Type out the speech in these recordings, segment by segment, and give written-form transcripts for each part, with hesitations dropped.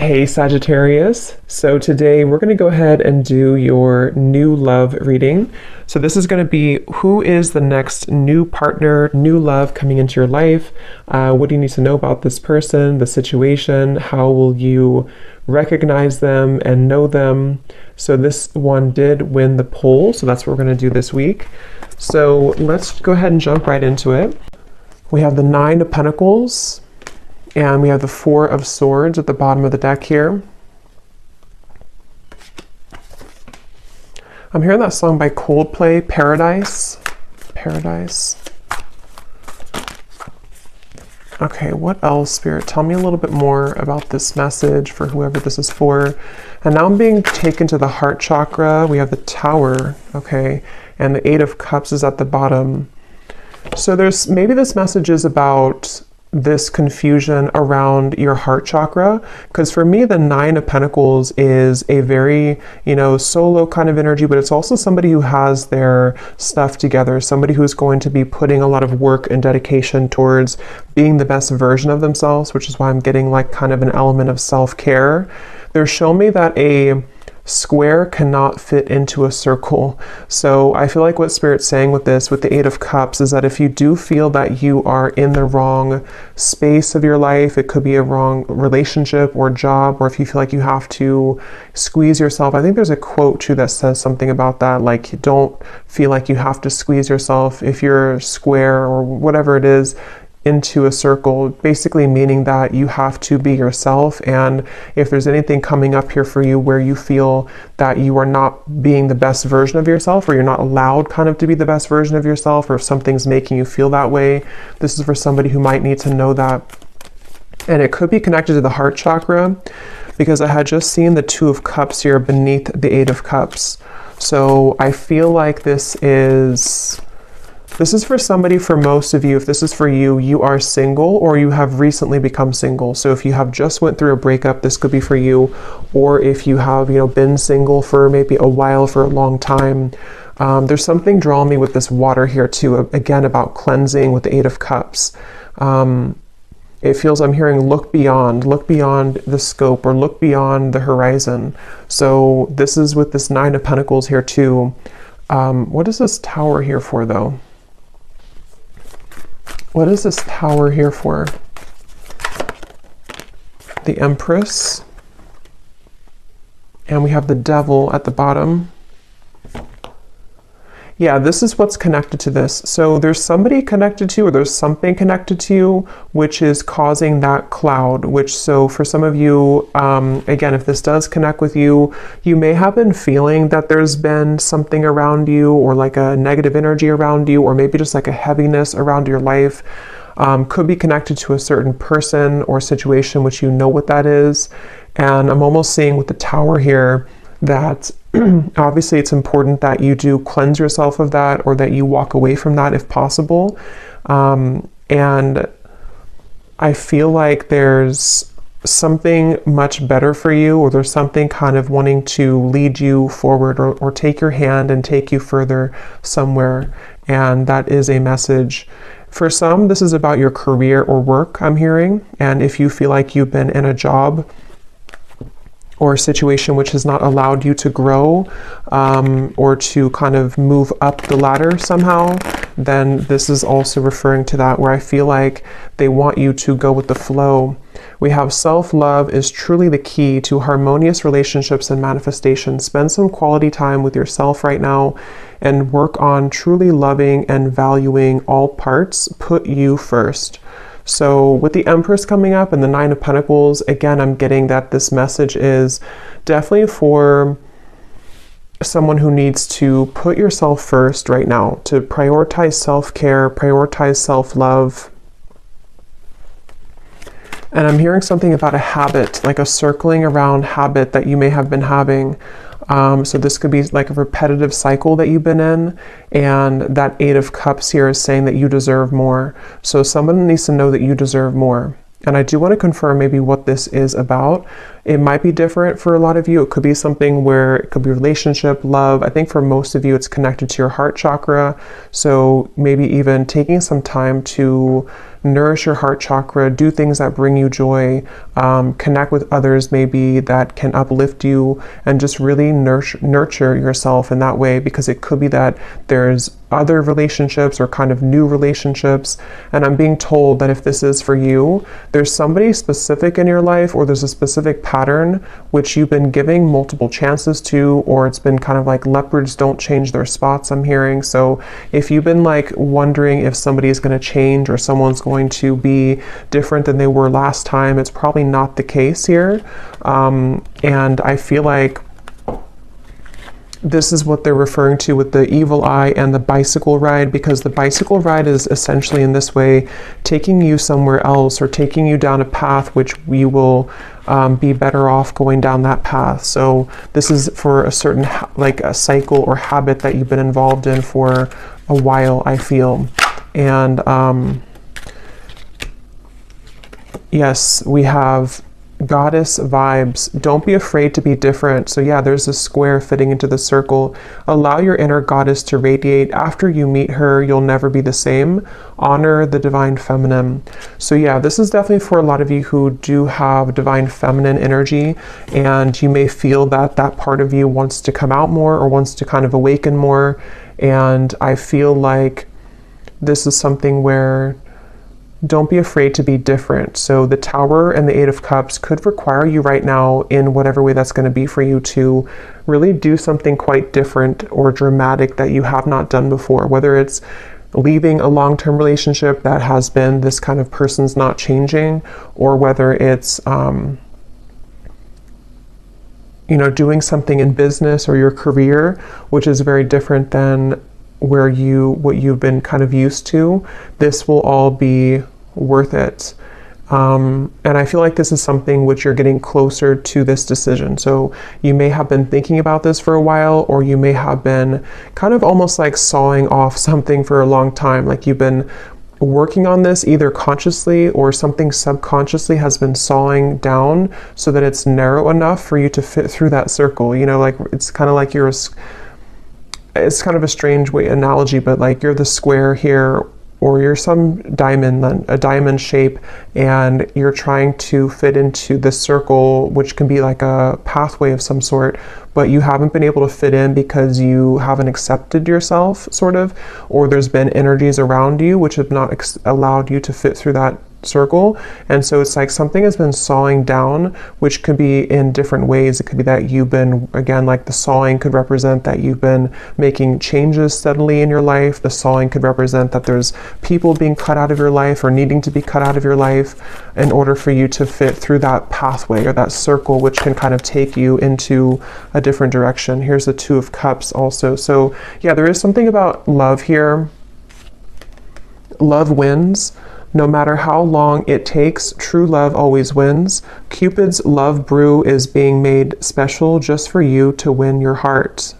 Hey Sagittarius, so today we're going to go ahead and do your new love reading. So this is going to be who is the next new partner, new love coming into your life. What do you need to know about this person, the situation? How will you recognize them and know them? So this one did win the poll, so that's what we're going to do this week. So let's go ahead and jump right into it. We have the Nine of Pentacles. And we have the Four of Swords at the bottom of the deck here. I'm hearing that song by Coldplay, Paradise. Paradise. Okay, what else, Spirit? Tell me a little bit more about this message for whoever this is for. And now I'm being taken to the heart chakra. We have the Tower, okay? And the Eight of Cups is at the bottom. So maybe this message is about this confusion around your heart chakra, because for me the Nine of Pentacles is a very solo kind of energy, but it's also somebody who has their stuff together, somebody who's going to be putting a lot of work and dedication towards being the best version of themselves, which is why I'm getting like kind of an element of self-care. They're showing me that a square cannot fit into a circle. So I feel like what Spirit's saying with this, with the Eight of Cups, is that if you do feel that you are in the wrong space of your life, it could be a wrong relationship or job, or if you feel like you have to squeeze yourself. I think there's a quote too that says something about that, like don't feel like you have to squeeze yourself if you're square or whatever it is into a circle, basically meaning that you have to be yourself. And if there's anything coming up here for you where you feel that you are not being the best version of yourself, or you're not allowed kind of to be the best version of yourself, or if something's making you feel that way, this is for somebody who might need to know that. And it could be connected to the heart chakra, because I had just seen the Two of Cups here beneath the Eight of Cups. So I feel like this is for somebody, for most of you. If this is for you, you are single or you have recently become single. So if you have just went through a breakup, this could be for you. Or if you have, been single for maybe a while, for a long time. There's something drawing me with this water here too, again, about cleansing with the Eight of Cups. It feels, I'm hearing look beyond the scope, or look beyond the horizon. So this is with this Nine of Pentacles here too. What is this Tower here for though? What is this Tower here for? The Empress. And we have the Devil at the bottom. Yeah, this is what's connected to this. So there's somebody connected to, or there's something connected to you, which is causing that cloud, so for some of you, again, if this does connect with you, you may have been feeling that there's been something around you, or like a negative energy around you, or maybe just like a heaviness around your life. Could be connected to a certain person or situation, which you know what that is. And I'm almost seeing with the Tower here that obviously it's important that you do cleanse yourself of that, or that you walk away from that if possible. And I feel like there's something much better for you, or there's something kind of wanting to lead you forward, or take your hand and take you further somewhere. And that is a message. For some, this is about your career or work, I'm hearing. And if you feel like you've been in a job or a situation which has not allowed you to grow, or to kind of move up the ladder somehow, then this is also referring to that, where I feel like they want you to go with the flow. We have self-love is truly the key to harmonious relationships and manifestation. Spend some quality time with yourself right now and work on truly loving and valuing all parts. Put you first. So with the Empress coming up and the Nine of Pentacles, again, I'm getting that this message is definitely for someone who needs to put yourself first right now, to prioritize self-care, prioritize self-love. And I'm hearing something about a habit, like a circling around habit that you may have been having. So this could be like a repetitive cycle that you've been in, and that Eight of Cups here is saying that you deserve more. So someone needs to know that you deserve more. And I do want to confirm maybe what this is about. It might be different for a lot of you. It could be something where it could be relationship, love. I think for most of you, it's connected to your heart chakra. So maybe even taking some time to nourish your heart chakra, do things that bring you joy, connect with others maybe that can uplift you, and just really nurture yourself in that way, because it could be that there's other relationships or kind of new relationships. And I'm being told that if this is for you, there's somebody specific in your life, or there's a specific pattern which you've been giving multiple chances to, or it's been kind of like leopards don't change their spots, I'm hearing. So if you've been like wondering if somebody is going to change or someone's going to be different than they were last time, it's probably not the case here. And I feel like this is what they're referring to with the evil eye and the bicycle ride, because the bicycle ride is essentially in this way taking you somewhere else, or taking you down a path which we will be better off going down that path. So this is for a certain like a cycle or habit that you've been involved in for a while, I feel. And yes, we have goddess vibes. Don't be afraid to be different. So yeah, there's a square fitting into the circle. Allow your inner goddess to radiate. After you meet her, you'll never be the same. Honor the divine feminine. So yeah, this is definitely for a lot of you who do have divine feminine energy, and you may feel that that part of you wants to come out more, or wants to kind of awaken more. And I feel like this is something where don't be afraid to be different. So the Tower and the Eight of Cups could require you right now, in whatever way that's going to be for you, to really do something quite different or dramatic that you have not done before. Whether it's leaving a long-term relationship that has been this kind of person's not changing, or whether it's you know, doing something in business or your career which is very different than what you've been kind of used to. This will all be worth it. And I feel like this is something which you're getting closer to this decision. So you may have been thinking about this for a while, or you may have been kind of almost like sawing off something for a long time. Like you've been working on this either consciously, or something subconsciously has been sawing down so that it's narrow enough for you to fit through that circle. You know, like it's kind of like it's kind of a strange analogy, but like you're the square here, or you're some diamond, a diamond shape, and you're trying to fit into this circle, which can be like a pathway of some sort, but you haven't been able to fit in because you haven't accepted yourself, sort of, or there's been energies around you which have not allowed you to fit through that circle. And so it's like something has been sawing down, which could be in different ways. It could be that you've been, again, like the sawing could represent that you've been making changes steadily in your life. The sawing could represent that there's people being cut out of your life, or needing to be cut out of your life, in order for you to fit through that pathway or that circle, which can kind of take you into a different direction. Here's the Two of Cups also. So yeah, there is something about love here. Love wins. No matter how long it takes, true love always wins. Cupid's love brew is being made special just for you to win your heart.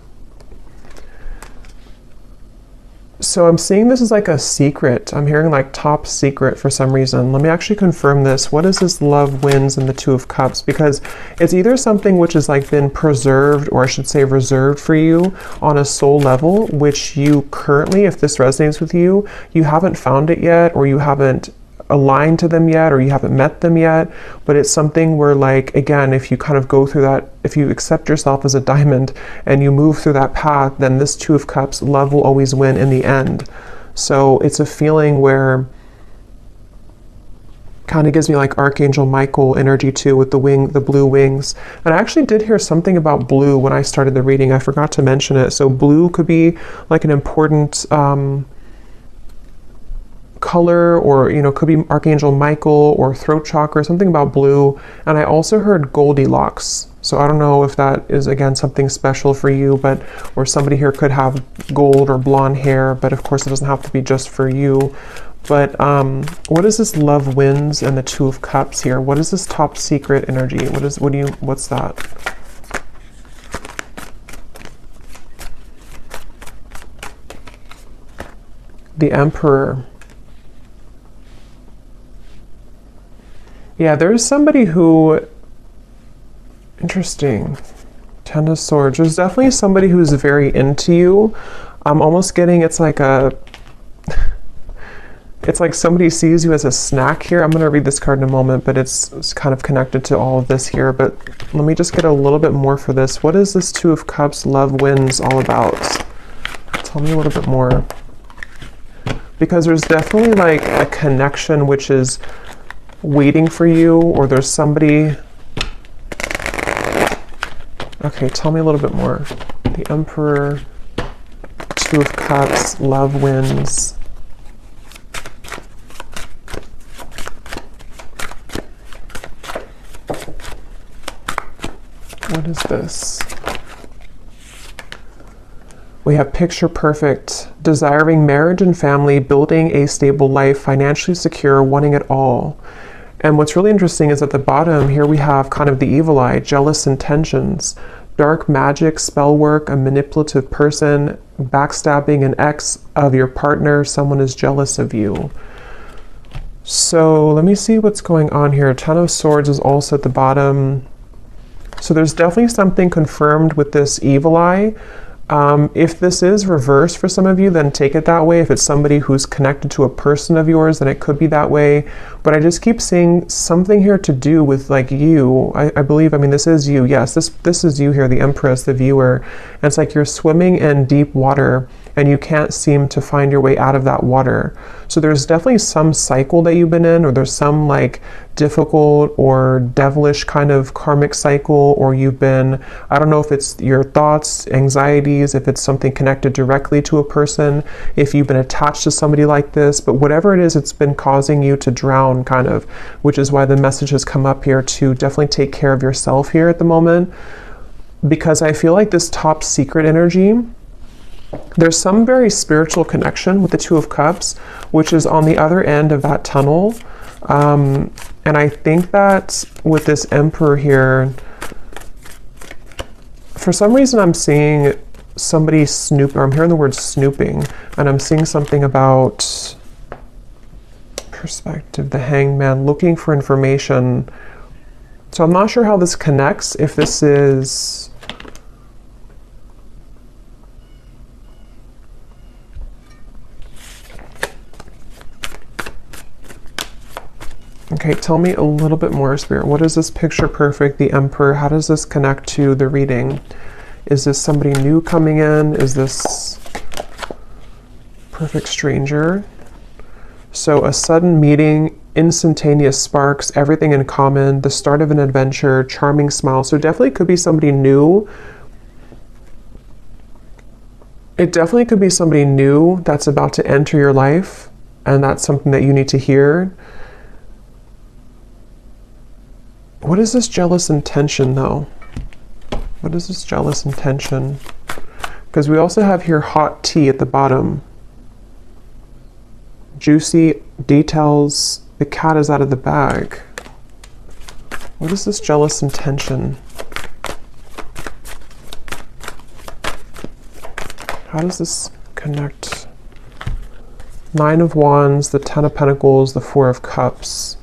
So I'm seeing this as like a secret. I'm hearing like top secret for some reason. Let me actually confirm this. What is this love wins in the Two of Cups? Because it's either something which has like been preserved, or I should say reserved for you on a soul level, which you currently, if this resonates with you, you haven't found it yet, or you haven't aligned to them yet, or you haven't met them yet. But it's something where, like, again, if you kind of go through that, if you accept yourself as a diamond and you move through that path, then this Two of Cups, love will always win in the end. So it's a feeling where kind of gives me like Archangel Michael energy too, with the blue wings. And I actually did hear something about blue when I started the reading. I forgot to mention it. So blue could be like an important color, or, you know, could be Archangel Michael or throat chakra, something about blue. And I also heard Goldilocks. So I don't know if that is, again, something special for you, but, or somebody here could have gold or blonde hair, but of course it doesn't have to be just for you. But what is this love wins and the Two of Cups here? What is this top secret energy? What's that? The Emperor. Yeah, there's somebody who Interesting. Ten of Swords. There's definitely somebody who's very into you. I'm almost getting it's like somebody sees you as a snack here. I'm going to read this card in a moment, but it's kind of connected to all of this here. But let me just get a little bit more for this. What is this Two of Cups, Love Wins all about? Tell me a little bit more. Because there's definitely like a connection which is waiting for you, or there's somebody... Okay, tell me a little bit more. The Emperor, Two of Cups, Love Wins. What is this? We have picture perfect, desiring marriage and family, building a stable life, financially secure, wanting it all. And what's really interesting is at the bottom here we have kind of the evil eye, jealous intentions, dark magic, spell work, a manipulative person, backstabbing, an ex of your partner, someone is jealous of you. So let me see what's going on here. Ten of Swords is also at the bottom. So there's definitely something confirmed with this evil eye. If this is reversed for some of you, then take it that way. If it's somebody who's connected to a person of yours, then it could be that way. But I just keep seeing something here to do with like you. I believe, I mean, this is you. Yes, this is you here, the Empress, the viewer. And it's like you're swimming in deep water and you can't seem to find your way out of that water. So there's definitely some cycle that you've been in, or there's some like difficult or devilish kind of karmic cycle, or you've been, I don't know if it's your thoughts, anxieties, if it's something connected directly to a person, if you've been attached to somebody like this, but whatever it is, it's been causing you to drown kind of, which is why the message has come up here to definitely take care of yourself here at the moment. Because I feel like this top secret energy, there's some very spiritual connection with the Two of Cups, which is on the other end of that tunnel. And I think that with this Emperor here, for some reason I'm seeing somebody snoop, or I'm hearing the word snooping, and I'm seeing something about perspective, the Hanged Man, looking for information. So I'm not sure how this connects, if this is... Okay, tell me a little bit more, Spirit. What is this picture perfect, the Emperor? How does this connect to the reading? Is this somebody new coming in? Is this perfect stranger? So a sudden meeting, instantaneous sparks, everything in common, the start of an adventure, charming smile. So definitely could be somebody new. It definitely could be somebody new that's about to enter your life, and that's something that you need to hear. What is this jealous intention, though? What is this jealous intention? Because we also have here hot tea at the bottom. Juicy details. The cat is out of the bag. What is this jealous intention? How does this connect? Nine of Wands, the Ten of Pentacles, the Four of Cups.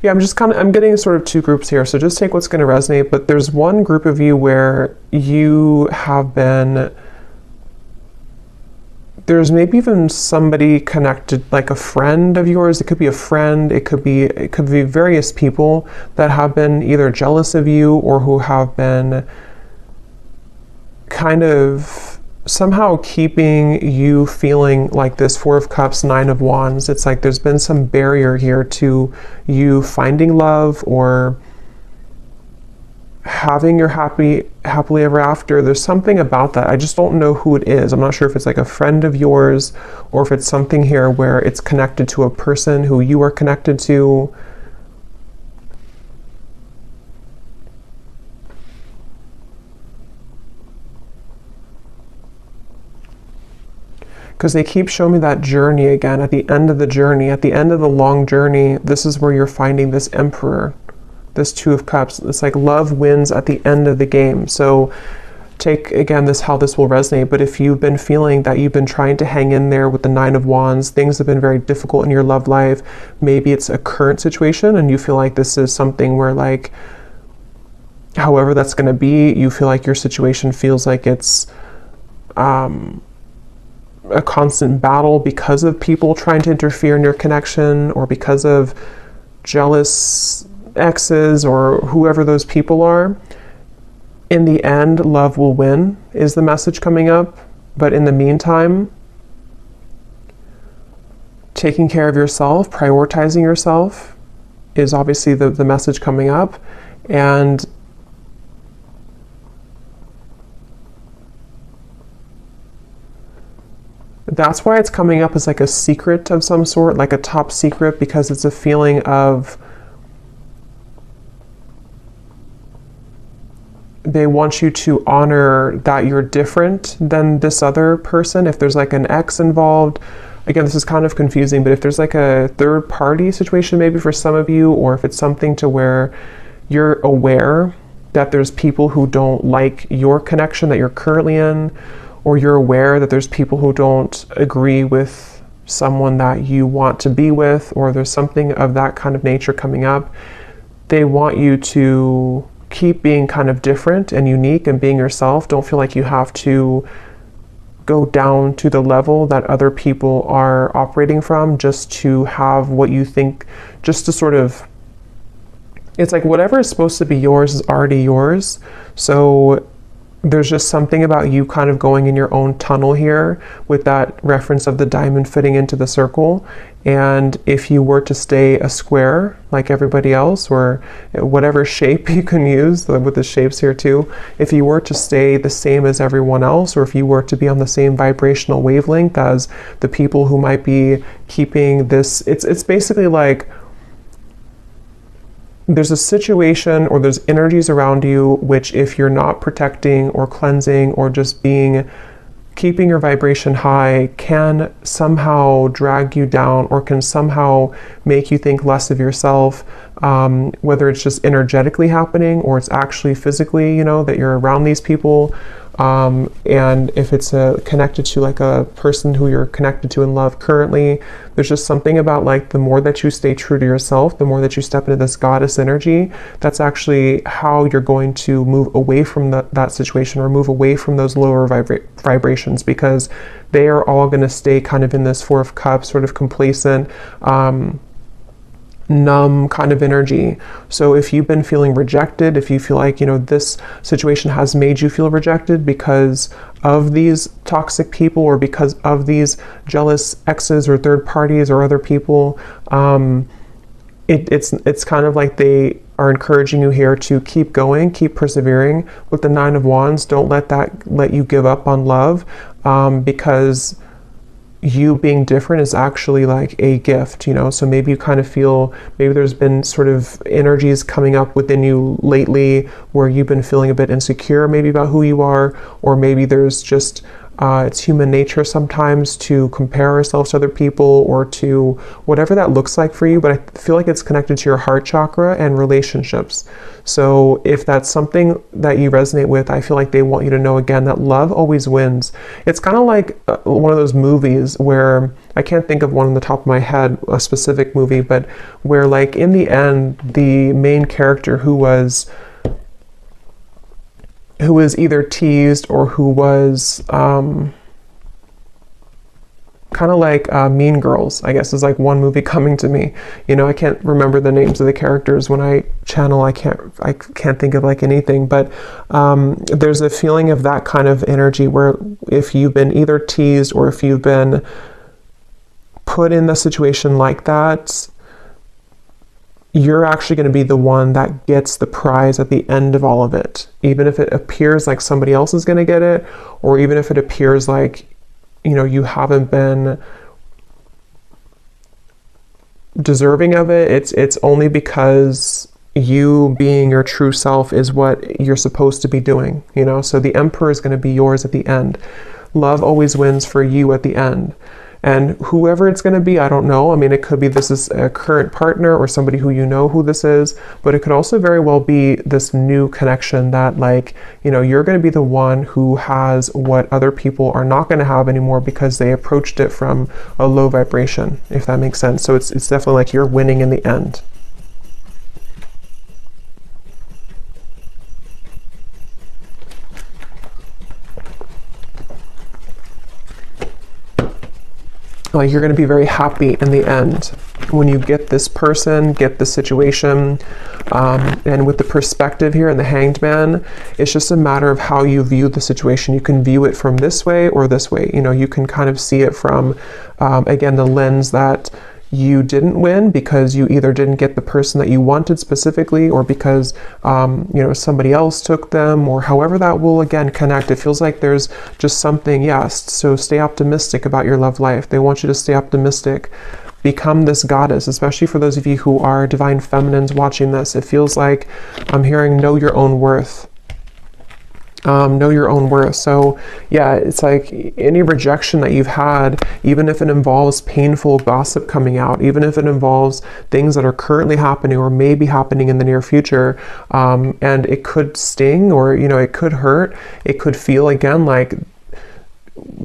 Yeah, I'm getting sort of two groups here, so just take what's going to resonate. But there's one group of you where you have been, there's maybe even somebody connected, like a friend of yours. It could be a friend, it could be various people that have been either jealous of you or who have been kind of somehow keeping you feeling like this. Four of Cups, Nine of Wands. It's like there's been some barrier here to you finding love or having your happily ever after. There's something about that. I just don't know who it is. I'm not sure if it's like a friend of yours or if it's something here where it's connected to a person who you are connected to. Because they keep showing me that journey again, at the end of the journey, at the end of the long journey, this is where you're finding this Emperor, this Two of Cups. It's like love wins at the end of the game. So take again how this will resonate, but if you've been feeling that you've been trying to hang in there with the Nine of Wands, things have been very difficult in your love life, maybe it's a current situation and you feel like this is something where like, however that's going to be, you feel like your situation feels like it's a constant battle because of people trying to interfere in your connection, or because of jealous exes or whoever those people are. In the end, love will win is the message coming up. But in the meantime, taking care of yourself, prioritizing yourself is obviously the message coming up. And that's why it's coming up as like a secret of some sort, like a top secret, because it's a feeling of they want you to honor that you're different than this other person. If there's like an ex involved, again, this is kind of confusing, but if there's like a third party situation maybe for some of you, or if it's something to where you're aware that there's people who don't like your connection that you're currently in, or you're aware that there's people who don't agree with someone that you want to be with, or there's something of that kind of nature coming up, they want you to keep being kind of different and unique and being yourself. Don't feel like you have to go down to the level that other people are operating from just to have what you think, just to sort of, it's like whatever is supposed to be yours is already yours. So there's just something about you kind of going in your own tunnel here with that reference of the diamond fitting into the circle. And if you were to stay a square like everybody else, or whatever shape you can use with the shapes here too, if you were to stay the same as everyone else, or if you were to be on the same vibrational wavelength as the people who might be keeping this, it's basically like there's a situation or there's energies around you which, if you're not protecting or cleansing or just keeping your vibration high, can somehow drag you down or can somehow make you think less of yourself, whether it's just energetically happening or it's actually physically, that you're around these people. And if it's connected to like a person who you're connected to in love currently, there's just something about like the more that you stay true to yourself, the more that you step into this goddess energy, that's actually how you're going to move away from that situation, or move away from those lower vibrations, because they are all going to stay kind of in this Four of Cups, sort of complacent, numb kind of energy. So if you've been feeling rejected, if you feel like, this situation has made you feel rejected because of these toxic people, or because of these jealous exes or third parties or other people, it's kind of like they are encouraging you here to keep going, keep persevering. With the Nine of Wands, don't let you give up on love, because you being different is actually like a gift, so maybe you kind of feel, maybe there's been sort of energies coming up within you lately where you've been feeling a bit insecure maybe about who you are, or maybe there's just it's human nature sometimes to compare ourselves to other people, or to whatever that looks like for you, but I feel like it's connected to your heart chakra and relationships. So if that's something that you resonate with, I feel like they want you to know again that love always wins. It's kind of like one of those movies where, I can't think of one on the top of my head, a specific movie, but where like in the end, the main character who was either teased or who was kind of like Mean Girls, I guess, is like one movie coming to me. I can't remember the names of the characters when I channel. I can't think of like anything, but there's a feeling of that kind of energy where if you've been either teased or if you've been put in a situation like that, you're actually going to be the one that gets the prize at the end of all of it. Even if it appears like somebody else is going to get it, or even if it appears like, you haven't been deserving of it, it's only because you being your true self is what you're supposed to be doing, So the Emperor is going to be yours at the end. Love always wins for you at the end. And whoever it's going to be, I don't know. I mean, it could be this is a current partner or somebody who you know who this is, but it could also very well be this new connection that, like, you know, you're going to be the one who has what other people are not going to have anymore because they approached it from a low vibration, if that makes sense. So it's definitely like you're winning in the end. Like you're going to be very happy in the end when you get this person, get the situation, and with the perspective here and the Hanged Man, it's just a matter of how you view the situation. You can view it from this way or this way. You know, you can kind of see it from, again, the lens that you didn't win because you either didn't get the person that you wanted specifically, or because you know, somebody else took them, or however that will again connect. It feels like there's just something. Yes, so stay optimistic about your love life. They want you to stay optimistic. Become this goddess, especially for those of you who are divine feminines watching this. It feels like I'm hearing know your own worth. Know your own worth. So yeah, it's like any rejection that you've had, even if it involves painful gossip coming out, even if it involves things that are currently happening or may be happening in the near future, and it could sting, or, you know, it could hurt, it could feel again like,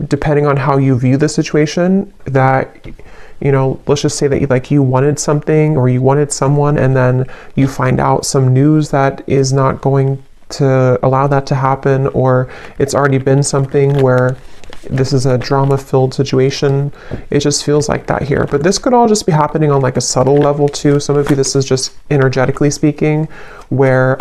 depending on how you view the situation, that, you know, let's just say that you wanted something or you wanted someone, and then you find out some news that is not going to allow that to happen, or it's already been something where this is a drama-filled situation. It just feels like that here. But this could all just be happening on like a subtle level too. Some of you, this is just energetically speaking, where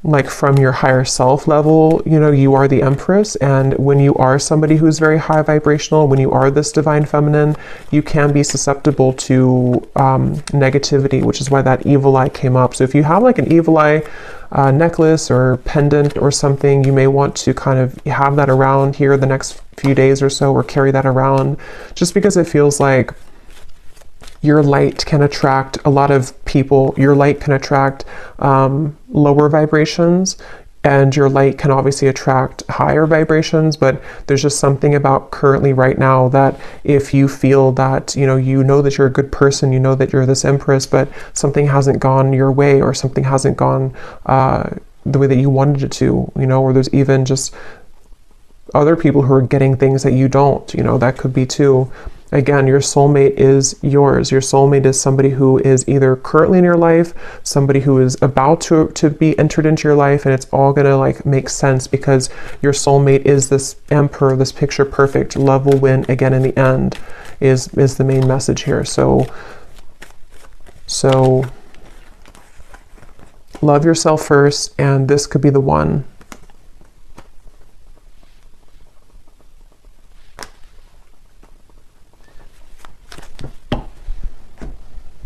like from your higher self level, you know, you are the Empress, and when you are somebody who's very high vibrational, when you are this divine feminine, you can be susceptible to negativity, which is why that evil eye came up. So if you have like an evil eye necklace or pendant or something, you may want to kind of have that around here the next few days or so, or carry that around, just because it feels like your light can attract a lot of people. Your light can attract lower vibrations, and your light can obviously attract higher vibrations. But there's just something about currently right now that if you feel that, you know that you're a good person, you know that you're this Empress, but something hasn't gone your way, or something hasn't gone the way that you wanted it to, you know, or there's even just other people who are getting things that you don't, you know, that could be too. Again, your soulmate is yours. Your soulmate is somebody who is either currently in your life, somebody who is about to be entered into your life, and it's all gonna like make sense because your soulmate is this emperor, this picture perfect. Love will win again in the end is the main message here. So love yourself first, and this could be the one.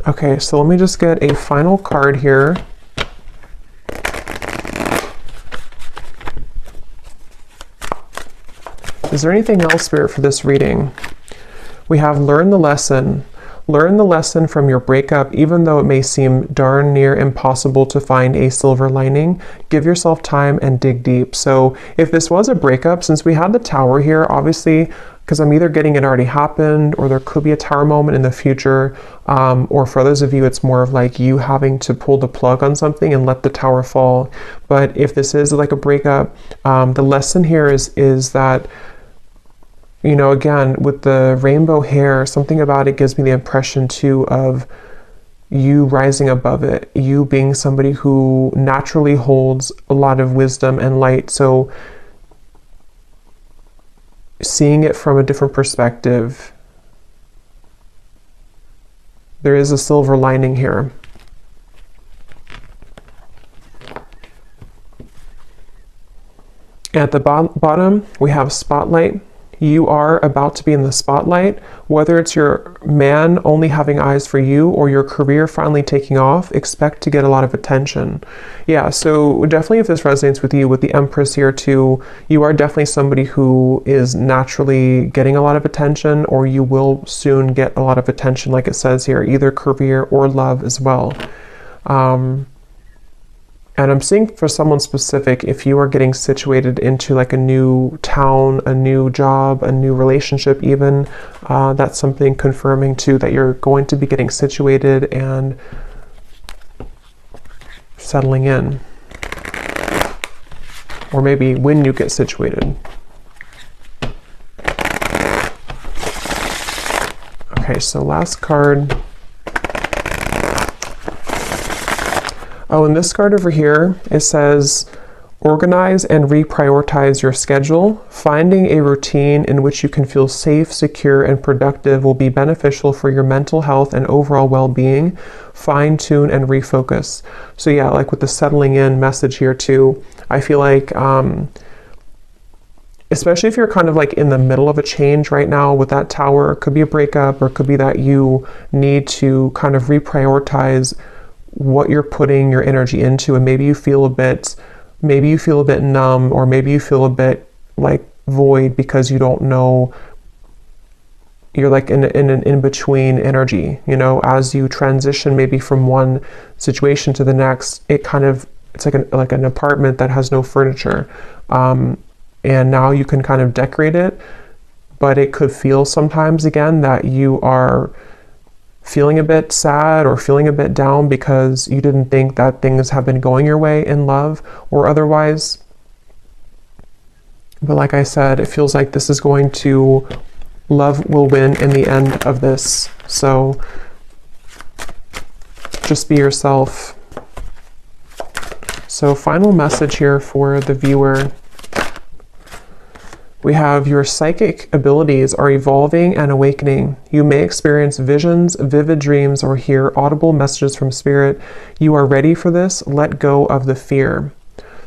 Okay, so let me just get a final card here. Is there anything else, Spirit, for this reading? We have learn the lesson. Learn the lesson from your breakup, even though it may seem darn near impossible to find a silver lining. Give yourself time and dig deep. So if this was a breakup, since we had the Tower here, obviously, because I'm either getting it already happened, or there could be a Tower moment in the future, or for others of you, it's more of like you having to pull the plug on something and let the Tower fall. But if this is like a breakup, the lesson here is that, you know, again, with the rainbow hair, something about it gives me the impression too of you rising above it, you being somebody who naturally holds a lot of wisdom and light. So seeing it from a different perspective, there is a silver lining here. At the bottom, we have spotlight. You are about to be in the spotlight, whether it's your man only having eyes for you or your career finally taking off. Expect to get a lot of attention. Yeah, so definitely if this resonates with you, with the Empress here too, you are definitely somebody who is naturally getting a lot of attention, or you will soon get a lot of attention, like it says here, either career or love as well. And I'm seeing for someone specific, if you are getting situated into like a new town, a new job, a new relationship even, that's something confirming too that you're going to be getting situated and settling in. Or maybe when you get situated. Okay, so last card. Oh, and this card over here, it says, organize and reprioritize your schedule. Finding a routine in which you can feel safe, secure, and productive will be beneficial for your mental health and overall well-being. Fine tune and refocus. So yeah, like with the settling in message here too, I feel like, especially if you're kind of like in the middle of a change right now with that Tower, it could be a breakup, or it could be that you need to kind of reprioritize what you're putting your energy into, and maybe you feel a bit numb, or maybe you feel a bit like void because you don't know, you're like in an in-between energy, you know, as you transition maybe from one situation to the next. It's like an apartment that has no furniture, and now you can kind of decorate it, but it could feel sometimes again that you are feeling a bit sad or feeling a bit down because you didn't think that things have been going your way in love or otherwise. But like I said, it feels like this is going to, love will win in the end of this. So just be yourself. So final message here for the viewer. We have, your psychic abilities are evolving and awakening. You may experience visions, vivid dreams, or hear audible messages from spirit. You are ready for this. Let go of the fear.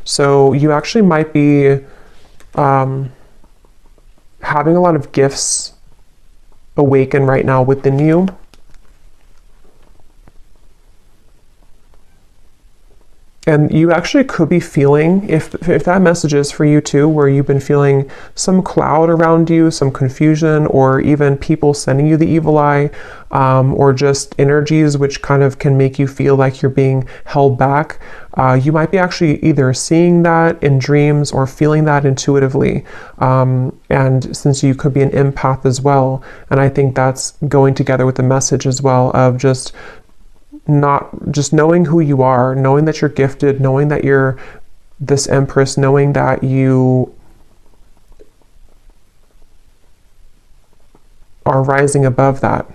So you actually might be having a lot of gifts awaken right now within you. And you actually could be feeling, if that message is for you too, where you've been feeling some cloud around you, some confusion, or even people sending you the evil eye, or just energies which kind of can make you feel like you're being held back. You might be actually either seeing that in dreams or feeling that intuitively. And since you could be an empath as well, and I think that's going together with the message as well of just knowing who you are, knowing that you're gifted, knowing that you're this Empress, knowing that you are rising above that.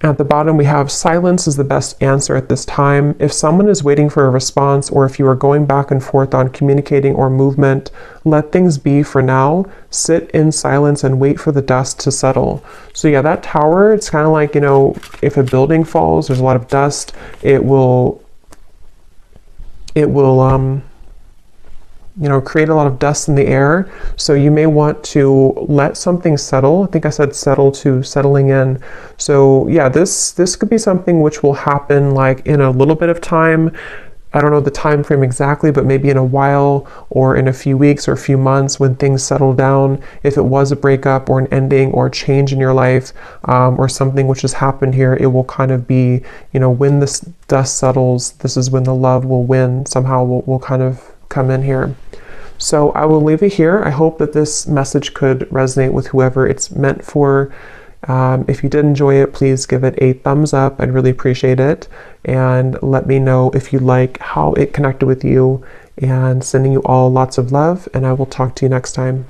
At the bottom, we have, silence is the best answer at this time. If someone is waiting for a response, or if you are going back and forth on communicating or movement, let things be for now. Sit in silence and wait for the dust to settle. So yeah, that Tower, it's kind of like, you know, if a building falls, there's a lot of dust, it will you know, create a lot of dust in the air. So you may want to let something settle. I think I said settle to settling in. So yeah, this could be something which will happen like in a little bit of time. I don't know the time frame exactly, but maybe in a while, or in a few weeks or a few months when things settle down. If it was a breakup or an ending or a change in your life, or something which has happened here, it will kind of be, you know, when this dust settles, this is when the love will win. Somehow will kind of come in here. So I will leave it here. I hope that this message could resonate with whoever it's meant for. If you did enjoy it, please give it a thumbs up. I'd really appreciate it. And let me know if you like how it connected with you. And sending you all lots of love. And I will talk to you next time.